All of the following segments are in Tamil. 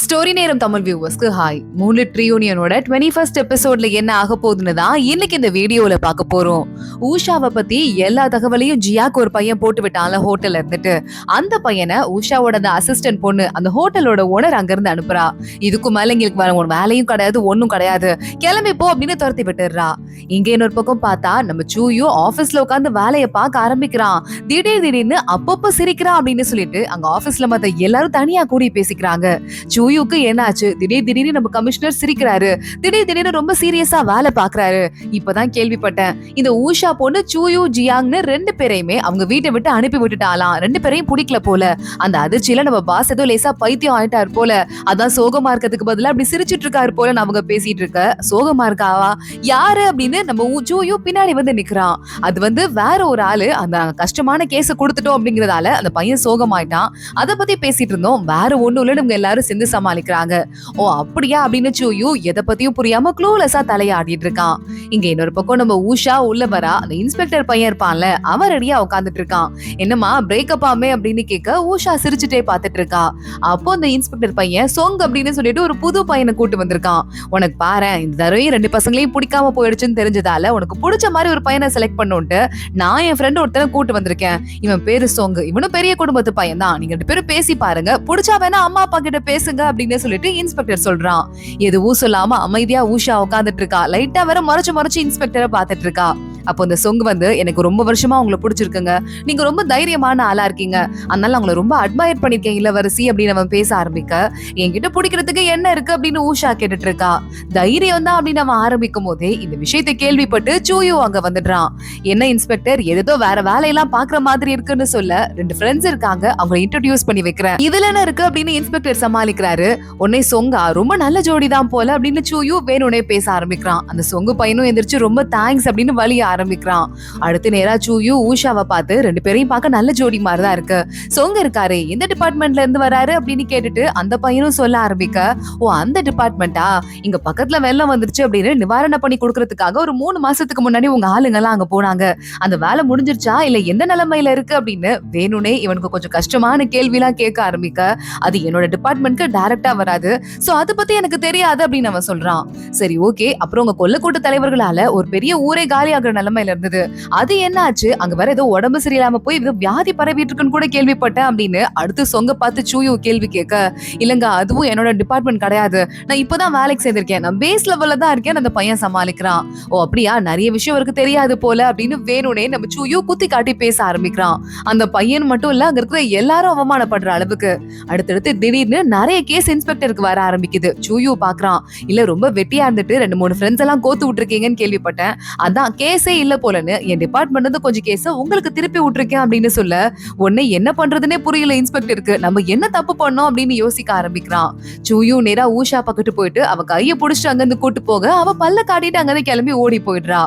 ஸ்டோரி நேரம் தமிழ் வியூவர்ஸ்க்கு ஹாய். மூன்லிட் ரியூனியனோட 21st எபிசோட்ல என்ன ஆக போகுதுன்னு தான் இன்னைக்கு இந்த வீடியோல பார்க்க போறோம். ஊஷாவை பத்தி எல்லா தகவலையும் ஜியாக்கு ஒரு பையன் போட்டு விட்டான்ல ஹோட்டல்ல இருந்துட்டு, அந்த பையனை ஊஷாவோட அந்த அசிஸ்டன்ட் பொண்ணு அந்த ஹோட்டலோட ஓனர் அங்க இருந்து அனுப்புறா. இதுக்கு மேல எங்களுக்கு வேற ஒரு வேலையும் கிடையாது, ஒன்னும் கிடையாது, கிளம்பி போ அப்படின்னு துரத்தி விட்டுறா. இங்க இன்னொரு பக்கம் பார்த்தா நம்ம சூயு ஆபீஸ்ல உட்காந்து வேலையை பார்க்க ஆரம்பிக்கிறான். திடீர்னு அப்பப்ப சிரிக்கிறான் அப்படின்னு சொல்லிட்டு அங்க ஆபீஸ்ல மத்த எல்லாரும் தனியா கூடி பேசிக்கிறாங்க. சூயுக்கு என்னாச்சு, திடீர்னு நம்ம கமிஷனர் சிரிக்கிறாரு, திடீர்னு ரொம்ப சீரியஸா வேலை பாக்குறாரு. இப்பதான் கேள்விப்பட்டேன் இந்த ஊஷா பொண்ணு சூயு ஜியாங்னு ரெண்டு பேரையுமே அவங்க வீட்டை விட்டு அனுப்பி விட்டுட்டாலாம். ரெண்டு பேரையும் பிடிக்கல போல. அந்த அதிர்ச்சியில நம்ம பாஸ் ஏதோ லேசா பைத்தியம் ஆயிட்டாரு போல, அதான் சோகமா இருக்கிறதுக்கு பதிலா அப்படி சிரிச்சிட்டு இருக்காரு போல. அவங்க பேசிட்டு இருக்க சோகமா இருக்காவா யாரு அப்படின்னு நம்ம சூயு பின்னாடி வந்து நிக்கிறான். அது வந்து வேற ஒரு ஆளு. அந்த கஷ்டமான கேஸ கொடுத்துட்டோம் அப்படிங்கறதால அந்த பையன் சோகமாயிட்டான். அதை பத்தி பேசிட்டு இருந்தோம். வேற ஒண்ணும் இல்ல, நம்ம எல்லாரும் சேர்ந்து சமாளிக்கிறாங்க. ஓ அப்படியா அப்படின்னு சூயு எதை பத்தியும் புரியாம க்ளூலெஸ்ஸா தலையாடிட்டு இருக்கான். இங்க இன்னொரு பக்கம் நம்ம ஊஷா உள்ள வரா. அந்த இன்ஸ்பெக்டர் பையன் இருப்பான்ல, அவன் ரெடியா உட்காந்துட்டு இருக்கான். என்னமா பிரேக்கப் ஆமே அப்படின்னு கேட்க ஊஷா சிரிச்சுட்டே பாத்துட்டு இருக்கா. அப்போ அந்த இன்ஸ்பெக்டர் பையன் சொங் அப்படின்னு சொல்லிட்டு ஒரு புது பையனை கூட்டு வந்திருக்கான். உனக்கு பாரு, இந்த தடவையும் ரெண்டு பசங்களையும் பிடிக்காம போயிடுச்சுன்னு தெரிஞ்சதால உனக்கு பிடிச்ச மாதிரி ஒரு பையனை செலக்ட் பண்ணுன்ட்டு நான் என் ஃப்ரெண்ட் ஒருத்தனை கூட்டு வந்திருக்கேன். இவன் பேரு சொங், இவனும் பெரிய குடும்பத்து பையன் தான். நீங்க ரெண்டு பேரும் பேசி பாருங்க, பிடிச்சா வேணா அம்மா அப்பா கிட்ட பேசுங்க அப்படின்னு சொல்லிட்டு இன்ஸ்பெக்டர் சொல்றான். எதுவும் சொல்லாம அமைதியா ஊஷா உட்காந்துட்டு இருக்கா. லைட்டா வேற மறைச்சு இன்ஸ்பெக்டரை பாத்துட்டு இருக்கா. அப்போ இந்த சொங் வந்து, எனக்கு ரொம்ப வருஷமா உங்களை பிடிச்சிருக்குங்க, நீங்க ரொம்ப தைரியமான ஆளா இருக்கீங்க, அதனால அவங்களை ரொம்ப அட்மையர் பண்ணிருக்கேன் இளவரசி அப்படின்னு அவன் பேச ஆரம்பிக்க, என்கிட்ட பிடிக்கிறதுக்கு என்ன இருக்கு அப்படின்னு ஊஷா கேட்டுட்டு இருக்கா. தைரியம் தான் அப்படின்னு அவன் ஆரம்பிக்கும் போதே இந்த விஷயத்தை கேள்விப்பட்டு சூயு அங்க வந்துடுறான். என்ன இன்ஸ்பெக்டர், ஏதோ வேற வேலையெல்லாம் பாக்குற மாதிரி இருக்குன்னு சொல்ல, ரெண்டு ஃப்ரெண்ட்ஸ் இருக்காங்க, அவங்களை இன்ட்ரோடியூஸ் பண்ணி வைக்கிறேன், இதுல என்ன இருக்கு அப்படின்னு இன்ஸ்பெக்டர் சமாளிக்கிறாரு. உன்னை சொங்கா ரொம்ப நல்ல ஜோடிதான் போல அப்படின்னு சூயு வேணும்னே பேச ஆரம்பிக்கிறான். அந்த சொங்கு பையனும் எந்திரிச்சு ரொம்ப தேங்க்ஸ் அப்படின்னு வழிய ஆரம்பிக்கிறான். அடுத்து நேரா சூயு ஊஷாவை பார்த்து, ரெண்டு பேரையும் பார்க்க நல்ல ஜோடி மாதிரிதான் இருக்கு, சொங்க இருக்காரு, எந்த டிபார்ட்மெண்ட்ல இருந்து வராரு அப்படின்னு கேட்டுட்டு அந்த பையனும் சொல்ல ஆரம்பிக்க, ஓ அந்த டிபார்ட்மெண்டா, இங்க பக்கத்துல வெள்ளம் வந்துருச்சு அப்படின்னு நிவாரணம் பண்ணி கொடுக்கறதுக்காக ஒரு 3 மாசத்துக்கு முன்னாடி உங்க ஆளுங்க எல்லாம் அங்க போனாங்க, அந்த வேலை முடிஞ்சிருச்சா இல்ல எந்த நிலைமையில இருக்கு அப்படின்னு வேணும்னே இவனுக்கு கொஞ்சம் கஷ்டமான கேள்வி எல்லாம் கேட்க ஆரம்பிக்க, அது என்னோட டிபார்ட்மெண்ட்க்கு டைரக்டா வராது, சோ அதை பத்தி எனக்கு தெரியாது அப்படின்னு அவன் சொல்றான். சரி ஓகே, அப்புறம் உங்க கொல்லக்கூட்ட தலைவர்களால ஒரு பெரிய ஊரே காலியாகிற நிலைமையில இருந்தது, அது என்ன ஆச்சு, அங்க வேற ஏதோ உடம்பு சரியில்லாம போய் ஏதோ வியாதி பரவிட்டு இருக்குன்னு கூட கேள்விப்பட்டேன் அப்படின்னு அடுத்து சொங்க பார்த்து சூயு கேள்வி கேட்க, இல்லங்க அதுவும் என்னோட டிபார்ட்மெண்ட் கிடையாது, நான் இப்பதான் வேலைக்கு சேர்ந்திருக்கேன், நான் பேஸ் லெவல்ல தான் இருக்கேன் அந்த பையன் சமாளிக்கிறான். ஓ அப்படியா, நிறைய விஷயம் அவருக்கு தெரியாது போல அப்படின்னு வேணும்னே நம்ம சூயு குத்தி காட்டி பேச ஆரம்பிக்கிறான். அந்த பையன் மட்டும் இல்ல, அங்க இருக்கிற எல்லாரும் அவமானப்படுற அளவுக்கு. அடுத்தடுத்து திடீர்னு நிறைய கேஸ் இன்ஸ்பெக்டருக்கு வர ஆரம்பிக்குது. சூயு பாக்குறான், இல்ல ரொம்ப வெட்டியா இருந்துட்டு 2-3 ஃப்ரெண்ட்ஸ் எல்லாம் கோத்து விட்டுருக்கீங்கன்னு கேள்விப்பட்டேன், அதான் கேஸே இல்ல போலன்னு என் டிபார்ட்மெண்ட் வந்து கொஞ்சம் கேஸ உங்களுக்கு திருப்பி விட்டுருக்கேன் அப்படின்னு சொல்ல, உன்னை என்ன பண்றதுன்னே புரியல இன்ஸ்பெக்டருக்கு, நம்ம என்ன தப்பு பண்ணோம் அப்படின்னு யோசிக்க ஆரம்பிக்கிறான். சூயு நேரா ஊஷா பக்கத்து போயிட்டு அவ கையை புடிச்சிட்டு அங்கிருந்து கூட்டு போக, அவ பல்ல காட்டிட்டு அங்கிருந்து கிளம்பி ஓடி போயிடுறா.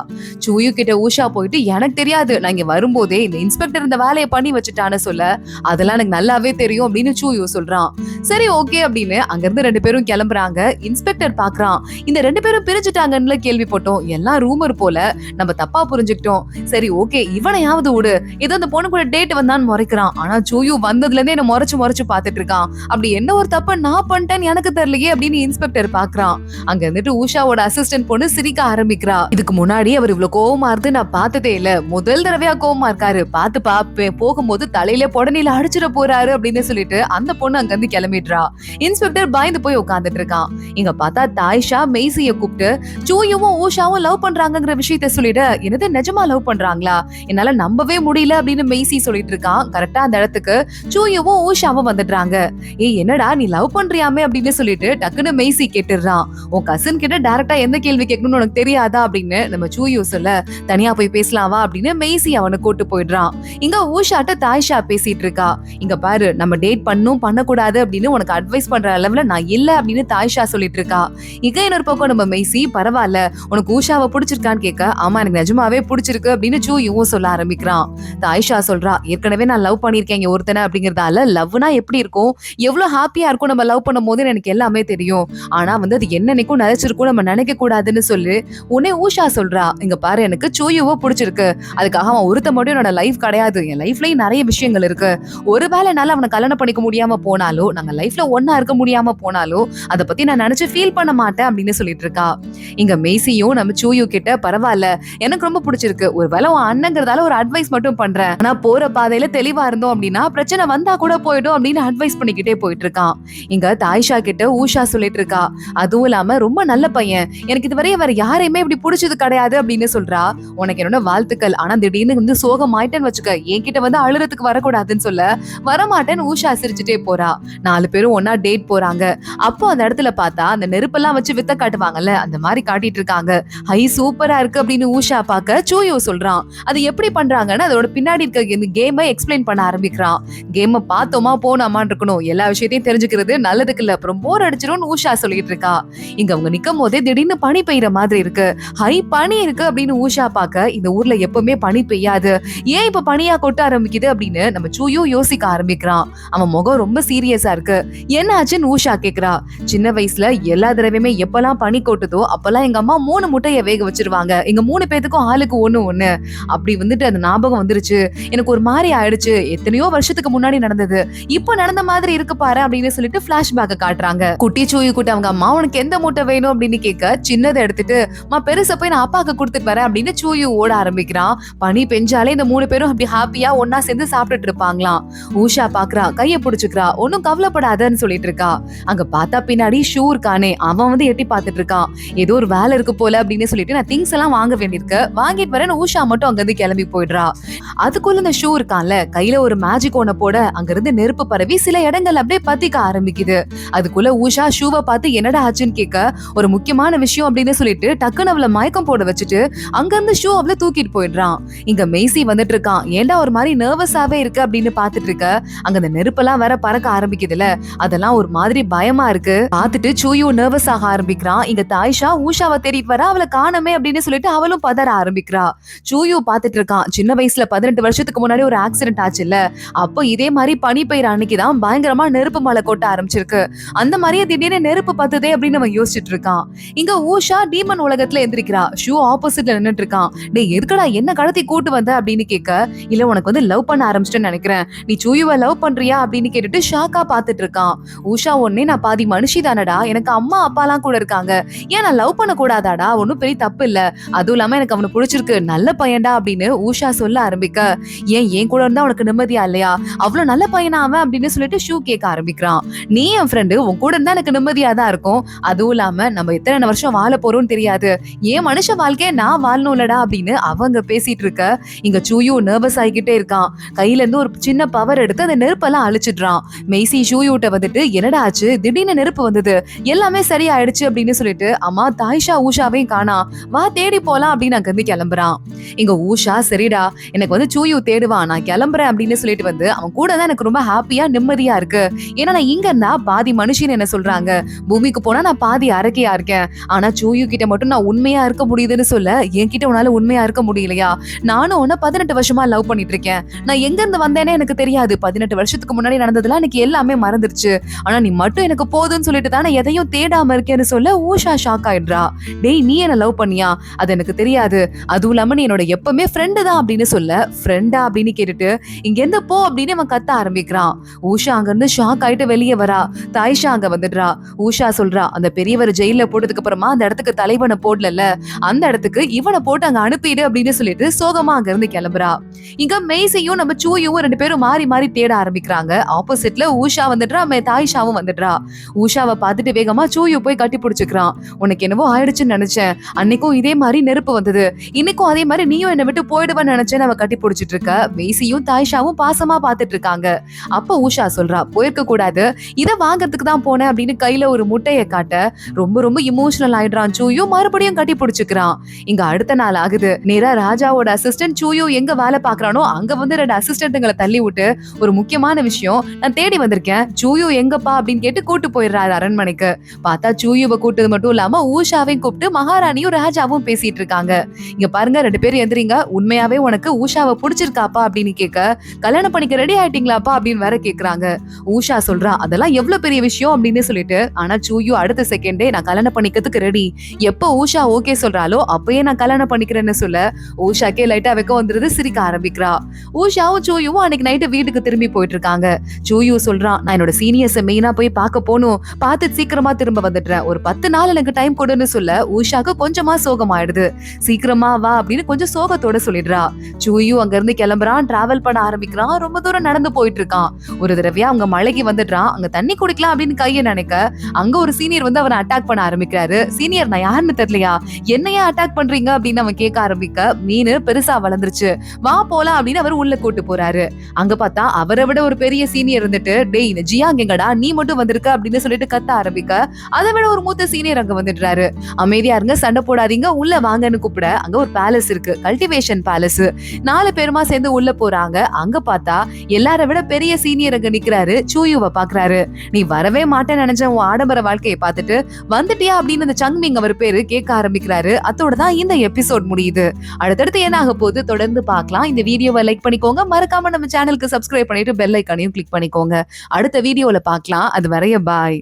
சூயு கிட்ட ஊஷா போயிட்டு, எனக்கு தெரியாது, நான் இங்க வரும்போதே இந்த இன்ஸ்பெக்டர் இந்த வேலையை பண்ணி வச்சுட்டான்னு சொல்ல, அதெல்லாம் எனக்கு நல்லாவே தெரியும் அப்படின்னு சூயு சொல்றான். சரி ஓகே அப்படின்னு அங்க இருந்து ரெண்டு பேரும் கிளம்புறாங்க. இன்ஸ்பெக்டர் பாக்குறான், இந்த ரெண்டு பேரும் பிரிஞ்சுட்டாங்கன்னு கேள்விப்பட்டோம், எல்லாம் ரூமர் போல, நம்ம தப்பா புரிஞ்சுக்கிட்டோம், சரி ஓகே இவனையாவது விடு, ஏதோ அந்த பொண்ணு கூட டேட் வந்தான்னு முறைக்கிறான். ஆனா சூயு வந்ததுல இருந்தே என்ன முறைச்சு பாத்துட்டு இருக்கான், அப்படி என்ன ஒரு தப்ப நான் பண்ணிட்டேன்னு எனக்கு தெரியலையே அப்படின்னு இன்ஸ்பெக்டர் பாக்குறான். அங்க இருந்துட்டு ஊஷாவோட அசிஸ்டன்ட் பொண்ணு சிரிக்க ஆரம்பிக்கிறா. இதுக்கு முன்னாடி அவர் இவ்வளவு கோவமா இருந்து நான் பார்த்ததே இல்ல, முதல் தடவையா கோவமா இருக்காரு, பார்த்து போகும்போது தலையில பொடனில அடிச்சிட போறாரு அப்படின்னு சொல்லிட்டு அந்த பொண்ணு அங்க இருந்து கிளம்பிடுறா. இன்ஸ்பெக்டர் பயந்து போய் உட்கார்ந்துட்டு இருக்கான். இங்க பார்த்தா தாய்ஷா மெய்சிய கூப்பிட்டு, சூயுவும் ஊஷாவும் லவ் பண்றாங்கிற விஷயத்த சொல்லிட, என்னது நிஜமா லவ் பண்றாங்களா, என்னால நம்பவே முடியல அப்படின்னு மெய்சி சொல்லிட்டு இருக்கான். கரெக்டா அந்த இடத்துக்கு சூயுவும் ஊஷாவும் வந்துடுறாங்க. ஏய் என்னடா நீ லவ் பண்றியாமே அப்படின்னு சொல்லிட்டு டக்குன்னு மெய்சி கேட்டுறான். உன் கசின் கிட்ட டைரக்டா எந்த கேள்வி கேட்கணும்னு உனக்கு தெரியாதா அப்படின்னு நம்ம சூயு சொல்ல, தனியா போய் பேசலாவா அப்படின்னு மெய்சி அவனை கூட்டு போயிடுறான். இங்க ஊஷாட்ட தாய்ஷா பேசிட்டு இருக்கா. இங்க பாரு, நம்ம டேட் பண்ணக்கூடாது அப்படின்னு உனக்கு அட்வைஸ் பண்ற அளவுல நான் இல்ல அப்படின்னு தாய்ஷா சொல்லிட்டு இருக்கா. இங்க இன்னொரு பக்கம் நம்ம மெய்சி, பரவாயில்ல உனக்கு ஊஷாவை பிடிச்சிருக்கான்னு கேட்க, ஆமா எனக்கு நிஜமா நிஜமாவே பிடிச்சிருக்கு அப்படின்னு சூயும் சொல்ல ஆரம்பிக்கிறான். தாய்ஷா சொல்றா, ஏற்கனவே நான் லவ் பண்ணிருக்கேன் இங்க ஒருத்தனை அப்படிங்கறதால லவ்னா எப்படி இருக்கும், எவ்வளவு ஹாப்பியா இருக்கும் நம்ம லவ் பண்ணும் போது எனக்கு எல்லாமே தெரியும். ஆனா வந்து அது என்னன்னைக்கும் நினைச்சிருக்கும் நம்ம நினைக்க கூடாதுன்னு சொல்லி உடனே ஊஷா சொல்றா, இங்க பாரு எனக்கு சூயுவோ பிடிச்சிருக்கு, அதுக்காக அவன் ஒருத்த மட்டும் என்னோட லைஃப் கிடையாது, என் லைஃப்லயும் நிறைய விஷயங்கள் இருக்கு. ஒருவேளை என்னால அவனை கல்யாணம் பண்ணிக்க முடியாம போனாலோ, நாங்க லைஃப்ல ஒன்னா இருக்க முடியாம போனாலோ அதை பத்தி நான் நினைச்சு ஃபீல் பண்ண மாட்டேன் அப்படின்னு சொல்லிட்டு இருக்கா. இங்க மேசியும் நம்ம சூயு கிட்ட, பரவாயில்ல எனக்கு ரொம்ப பிடிச்சிருக்கு, ஒருவேளை உன் அண்ணங்கிறதால ஒரு அட்வைஸ் மட்டும் பண்றேன், ஆனா போற பாதையில தெளிவா இருந்தோம் அப்படின்னா பிரச்சனை வந்தா கூட போயிடும் அப்படின்னு அட்வைஸ் பண்ணிக்கிட்டே போயிட்டு இருக்கான். இங்க தாய்ஷா கிட்ட ஊஷா சொல்லிட்டு இருக்கா, அதுவும் இல்லாம ரொம்ப நல்ல பையன், எனக்கு இதுவரைய வேற யாரையுமே இப்படி பிடிச்சது கிடையாது அப்படின்னு சொல்றா. உனக்கு என்னோட வாழ்த்துக்கள், ஆனா திடீர்னு வந்து சோகமாயிட்டேன்னு வச்சுக்க, என்கிட்ட வந்து அழுறதுக்கு வரக்கூடாதுன்னு சொல்ல, வரமாட்டேன்னு ஊஷா சிரிச்சுட்டே போறா. 4 பேரும் ஒன்னா டேட் போறாங்க. அப்போ அந்த இடத்துல பார்த்தா அந்த நெருப்பெல்லாம் வச்சு வித்த காட்டுவாங்கல்ல, அந்த மாதிரி காட்டிட்டு இருக்காங்க. ஹை சூப்பரா இருக்கு அப்படின்னு ஊஷா பார்க்க சூயோ சொல்றான், அது எப்படி பண்றாங்கன்னு அதோட பின்னாடி இருக்க இந்த கேமை எக்ஸ்பிளைன் பண்ண ஆரம்பிக்கிறான். கேமை பார்த்தோமா போனாமான்னு இருக்கணும், எல்லா விஷயத்தையும் தெரிஞ்சுக்கிறது நல்லதுக்கு இல்ல, அப்புறம் போர் அடிச்சிரும்னு ஊஷா சொல்லிட்டு இருக்கா. இங்க அவங்க நிக்கும் போதே திடீர்னு பனி பெய்யற மாதிரி இருக்கு. ஹை பனி இருக்கு அப்படின்னு ஊஷா பார்க்க, இந்த ஊர்ல எப்பவுமே பனி பெய்யாது, ஏன் இப்ப பனியா கொட்ட ஆரம்பிக்குது அப்படின்னு நம்ம சூயோ யோசிக்க ஆரம்பிக்கிறான். அவன் முகம் ரொம்ப சீரியஸா இருக்கு. என்ன ஆச்சுன்னு ஊஷா கேக்குறா. சின்ன வயசுல எல்லா தடவையுமே எப்பெல்லாம் பனி கொட்டுதோ அப்பெல்லாம் எங்க அம்மா 3 முட்டைய வேக வச்சிருவாங்க, எங்க 3 பேத்துக்கும் ஆளுக்கு ஒண்ணு அப்படி வந்துட்டு அந்த ஞாபகம் வந்துருச்சு, எனக்கு ஒரு மாதிரி ஆயிடுச்சு, எத்தனையோ வருஷத்துக்கு முன்னாடி நடந்தது, இப்ப நடந்த மாதிரி இருக்கு பாரு அப்படின்னு சொல்லிட்டு பிளாஷ்பேக்க காட்டுறாங்க. குட்டி சூயு கூட்ட அவங்க அம்மா உனக்கு எந்த மூட்டை வேணும் அப்படின்னு கேட்க, சின்னதை எடுத்துட்டு பெருசை போய் நான் அப்பாக்கு கொடுத்துட்டு வரேன் அப்படின்னு சூயு ஓட ஆரம்பிக்கிறான். பனி பெஞ்சாலே இந்த 3 பேரும் அப்படி ஹாப்பியா ஒன்னா சேர்ந்து சாப்பிட்டுட்டு இருப்பாங்களாம். ஊஷா பாக்குறா, கைய புடிச்சுக்கிறா, ஒன்னும் கவலைப்படாதன்னு சொல்லிட்டு இருக்கா. அங்க பார்த்தா பின்னாடி ஷூ இருக்கானே, அவன் வந்து எட்டி பார்த்துட்டு இருக்கான். ஏதோ ஒரு வேலை இருக்கு போல அப்படின்னு சொல்லிட்டு நான் திங்ஸ் எல்லாம் வாங்க வேண்டியிருக்கு, வாங்கிட்டு வரேன்னு ஊஷா மட்டும் அங்க இருந்து கிளம்பி போயிடுறா. அதுக்குள்ள இந்த ஷூ இருக்கான்ல, கையில ஒரு மேஜிக் ஒன்ன போட அங்க இருந்து நெருப்பு பரவி சில இடங்கள் அப்படியே பத்திக்க ஆரம்பிக்குது. அதுக்குள்ள ஊஷா ஷூவை பார்த்து என்னடா ஆச்சுன்னு கேட்க, ஒரு முக்கியமான விஷயம் அப்படின்னு சொல்லிட்டு டக்குன்னு அவளை மயக்கம் போட வச்சுட்டு அங்க இருந்து ஷூ அவளை தூக்கிட்டு போயிடுறான். இங்க மேசி வந்துட்டு இருக்கான், ஏன்டா ஒரு மாதிரி நர்வஸாவே இருக்கு அப்படின்னு பாத்துட்டு இருக்க, அங்க அந்த நெருப்பெல்லாம் வேற பறக்க ஆரம்பிக்குதுல, அதெல்லாம் ஒரு மாதிரி பயமா இருக்கு. பாத்துட்டு சூயு நர்வஸ் ஆக ஆரம்பிக்கிறான். இங்க தாய்ஷா ஊஷாவை தேடிட்டு வர, அவளை காணமே அப்படின்னு சொல்லிட்டு அவளும் பதற ஆரம்பிக்கிறா. சூயு பாத்துட்டு இருக்கான், சின்ன வயசுல 18 வருஷத்துக்கு முன்னாடி ஒரு ஆக்சிடென்ட் ஆச்சு இல்ல, அப்போ இதே மாதிரி பனி பெய்யற அன்னைக்குதான் பயங்கரமா நெருப்பு மழை கொட்ட ஆரம்பிச்சிருக்கு, அந்த மாதிரியே திடீர்னு நெருப்பு பத்துதே அப்படின்னு அவன் யோசிச்சுட்டு இருக்கான். இங்க ஊஷா டீமன் உலகத்துல எந்திரிக்கிறா. ஷூ ஆப்போசிட்ல நின்னுட்டு இருக்கான். டேய் எதுக்கடா என்ன கடத்தி கூட்டு வந்த அப்படின்னு கேட்க, இல்ல உனக்கு வந்து லவ் பண்ண ஆரம்பிச்சிட்டேன்னு நினைக்கிறேன், நீ சூயுவை லவ் பண்றியா அப்படின்னு கேட்டுட்டு ஷாக்கா பாத்துட்டு இருக்கான். ஊஷா ஒன்னே, நான் பாதி மனுஷி தானடா, எனக்கு அம்மா அப்பாலாம் கூட இருக்காங்க, ஏன் நான் லவ் பண்ண கூடாதாடா, ஒன்னும் பெரிய தப்பு இல்ல, அதுவும் இல்லாம எனக்கு அவனை பிடிச்சிருக்கு, நல்ல பையன்டா அப்படின்னு ஊஷா சொல்ல ஆரம்பிக்க, ஏன் என் கூட இருந்தா உனக்கு நிம்மதியா இல்லையா, அவ்வளவு நல்ல பையனா அவன் அப்படின்னு சொல்லிட்டு ஷூ கேட்க ஆரம்பிக்கிறான். நீ என் ஃப்ரெண்டு, உன் கூட இருந்தா எனக்கு நிம்மதியா தான் இருக்கும், அதுவும் இல்லாம நம்ம எத்தனை வருஷம் வாழ போறோம்னு தெரியாது, ஏன் மனுஷ வாழ்க்கைய நான் வாழணும்லடா அப்படின்னு அவங்க பேசிட்டு இருக்க, இங்க சூயு நர்வஸ் ஆகிக்கிட்டே இருக்கான். கையில இருந்து ஒரு சின்ன பவர் எடுத்து அந்த நெருப்பெல்லாம் அழிச்சிடுறான். மெய்சி ஷூயூட்ட வந்துட்டு என்னடா ஆச்சு, திடீர்னு நெருப்பு வந்தது, எல்லாமே சரியாயிடுச்சு அப்படின்னு சொல்லிட்டு அம்மா தாய்ஷா ஊஷாவையும் காணா, வா தேடி போலாம் அப்படின்னு அங்க இருந்து கிளம்புறான். இங்க ஊஷா, சரிடா எனக்கு வந்து சூயு தேடுவான், நான் கிளம்புறேன் அப்படின்னு சொல்லிட்டு வந்து அவன் கூட தான் எனக்கு ரொம்ப ஹாப்பியா நிம்மதியா இருக்கு, ஏன்னா நான் இங்க இருந்தா பாதி மனுஷின்னு என்ன சொல்றாங்க, பூமிக்கு போனா நான் பாதி அரக்கையா இருக்கேன், ஆனா சூயு கிட்ட மட்டும் நான் உண்மையா இருக்க முடியுதுன்னு சொல்ல, என்கிட்ட உன்னால உண்மையா இருக்க முடியலையா, நானும் உன்ன 18 வருஷமா லவ் பண்ணிட்டு இருக்கேன், நான் எங்க இருந்து வந்தேனே எனக்கு தெரியாது, 18 வருஷத்துக்கு முன்னாடி நடந்ததுலாம் எனக்கு எல்லாமே மறந்துருச்சு, ஆனா நீ மட்டும் எனக்கு போதுன்னு சொல்லிட்டு தானே எதையும் தேடாம இருக்கேன்னு சொல்ல ஊஷா ஷாக் ஆயிடுறா. டேய் நீ என்ன லவ் பண்ணியா, அது எனக்கு தெரியாது, அதுவும் இல்லாம நீ என்னோட எப்பவுமே ஃப்ரெண்டு தான் அப்படின்னு சொல்ல, ஃப்ரெண்டா அப்படின்னு கேட்டுட்டு இங்க எந்த போ அப்படின்னு அவன் கத்த ஆரம்பிக்கிறான். ஊஷா அங்க இருந்து ஷாக் ஆயிட்டு வெளியே வரா. தாய்ஷா அங்க வந்துடுறா. ஊஷா சொல்றா, அந்த பெரியவர் ஜெயில போட்டதுக்கு அப்புறமா அந்த இடத்துக்கு தலைவனை போடல, அந்த இடத்துக்கு இவனை போட்டு அங்க அனுப்பிடு அப்படின்னு சொல்லிட்டு சோகமா அங்க இருந்து கிளம்புறா. இங்க மெய்சியும் நம்ம சூயும் 2 பேரும் மாறி மாறி தேட ஆரம்பிக்கிறாங்க. ஆப்போசிட்ல ஊஷா வந்துடுறா, தாய்ஷாவும் வந்துடுறா. ஊஷாவை பார்த்துட்டு வேகமா சூயு போய் கட்டி பிடிச்சுக்கிறான். உனக்கு என்னவோ ஆயிடுச்சுன்னு நினைச்சேன், அன்னைக்கும் இதே மாதிரி நெருப்பு வந்தது, இன்னைக்கும் அதே மாதிரி நீயும் என்னை விட்டு போயிடுவேன்னு நினைச்சேன்னு அவ கட்டி பிடிச்சிட்டு இருக்க. மெய்சியும் தாய்ஷாவும் பாசமா பாத்துட்டு இருக்காங்க. அப்ப ஊஷா சொல்றா, போயிருக்க கூடாது, இதை வாங்கறதுக்கு தான் போனேன் அப்படின்னு கையில ஒரு முட்டைய காட்ட ரொம்ப ரொம்ப இமோஷனல் ஆயிடுறான் சூயு, மறுபடியும் கட்டி பிடிச்சுக்கிறான். இங்க அடுத்த நாள் ஆகுது. நேரா ராஜாவோட அசிஸ்டன்ட் சூயு எங்க வேலை பாக்குறானோ அங்க வந்து 2 அசிஸ்டன்ட்களை தள்ளி விட்டு, ஒரு முக்கியமான விஷயம் நான் தேடி வந்திருக்கேன், சூயு எங்கப்பா அப்படின்னு கேட்டு கூட்டு போயிடுறாரு அரண்மனைக்கு. பார்த்தா சூயுவை கூட்டது மட்டும் இல்லாம ஊஷாவையும் கூப்பிட்டு மகாராணியும் ராஜாவும் பேசிட்டு இருக்காங்க. இங்க பாருங்க 2 பேரும் எந்திரிங்க, உண்மையாவே உனக்கு ஊஷாவை பிடிச்சிருக்காப்பா அப்படின்னு கேட்க, கல்யாணம் பண்ணிக்க ரெடி ஆயிட்டீங்களாப்பா அப்படின்னு வேற கேக்குறாங்க. ஊஷா சொல்றா அதெல்லாம் எவ்வளவு பெரிய விஷயம் அப்படின்னு சொல்லிட்டு, ஆனா சூயு அடுத்த செகண்டே நான் கல்யாணம் பண்ணிக்கிறதுக்கு ரெடி, எப்ப ஊஷா ஓகே சொல்றாளோ அப்பயே நான் கல்யாணம் பண்ணிக்கிறேன்னு சொல்ல ஊஷாக்கே லைட்டா வெக்க வந்துருது, சிரிக்க ஆரம்பிக்கிறா. ஊஷாவும் சூயுவும் அன்னைக்கு நைட்டு வீட்டுக்கு திரும்பி போயிட்டு இருக்காங்க. சூயு சொல்றான் நான் என்னோட சீனியர்ஸை மெயினா போய் பார்க்க போகணும், பார்த்து சீக்கிரமா திரும்ப வந்துடுறேன், ஒரு 10 நாள் எனக்கு டைம் கொடுன்னு சொல்ல ஊஷாக்கு கொஞ்சமா சோகமாயிடுது. சீக்கிரமா வா அப்படின்னு கொஞ்சம் சோகத்தோட சொல்லிடுறா. சூயு அங்க இருந்து கிளம்புறான், டிராவல் பண்ண ஆரம்பிக்கிறான், ரொம்ப தூரம் நடந்து போயிட்டு இருக்கான். ஒரு தடவையா அவங்க மலைக்கு வந்துடுறான், அங்க தண்ணி குடிக்கலாம் அப்படின்னு கையை நினைக்க அங்க ஒரு சீனியர் வந்து அவனை அட்டாக் பண்ண ஆரம்பிக்கிறாரு. சீனியர் நான் யாருன்னு தெரியலையா, என்னையா அட்டாக் பண்றீங்க அப்படின்னு அவன் கேட்க ஆரம்பிக்க மீன் பெருசா வளர்ந்துருச்சு, வா போலாம் அப்படின்னு அவர் உள்ள கூட்டு போறாரு. அங்க பார்த்தா அவரை விட ஒரு பெரிய சீனியர் இருந்துட்டு டேய் இந்த ஜியாங் எங்கடா நீ மட்டும் வந்திருக்க அப்படின்னு சொல்லிட்டு கத்த ஆரம்பிக்க அதை விட ஒரு மூத்த சீனியர் அங்க வந்துடுறாரு. அமைதியா இருங்க, சண்டை போடாதீங்க, உள்ள வாங்கன்னு கூப்பிட அங்க ஒரு பேலஸ் இருக்கு, கல்டிவேஷன் பேலஸ். 4 பேருமா சேர்ந்து உள்ள போறாங்க. அங்க பார்த்தா எல்லார விட பெரிய சீனியர் அங்க நிக்கிறாரு. சூயுவை பாக்குறாரு. நீ வரவே மாட்டேன்னு நினைச்ச உன் ஆடம்பர வாழ்க்கையை பார்த்துட்டு வந்துட்டியா அப்படின்னு அந்த சங்மிங் அவர் பேரு கேட்க ஆரம்பிக்கிறாரு. அதோட தான் இந்த எபிசோட் முடியுது. அடுத்தடுத்து என்ன ஆக போகுது தொடர்ந்து பார்க்கலாம். இந்த வீடியோவை லைக் பண்ணிக்கோங்க, மறக்காம நம்ம சேனலுக்கு சப்ஸ்கிரைப் பண்ணிட்டு பெல் ஐக்கானையும் கிளிக் பண்ணிக்கோங்க. அடுத்த வீடியோல பார்க்கலாம். அது வரைய பாய்.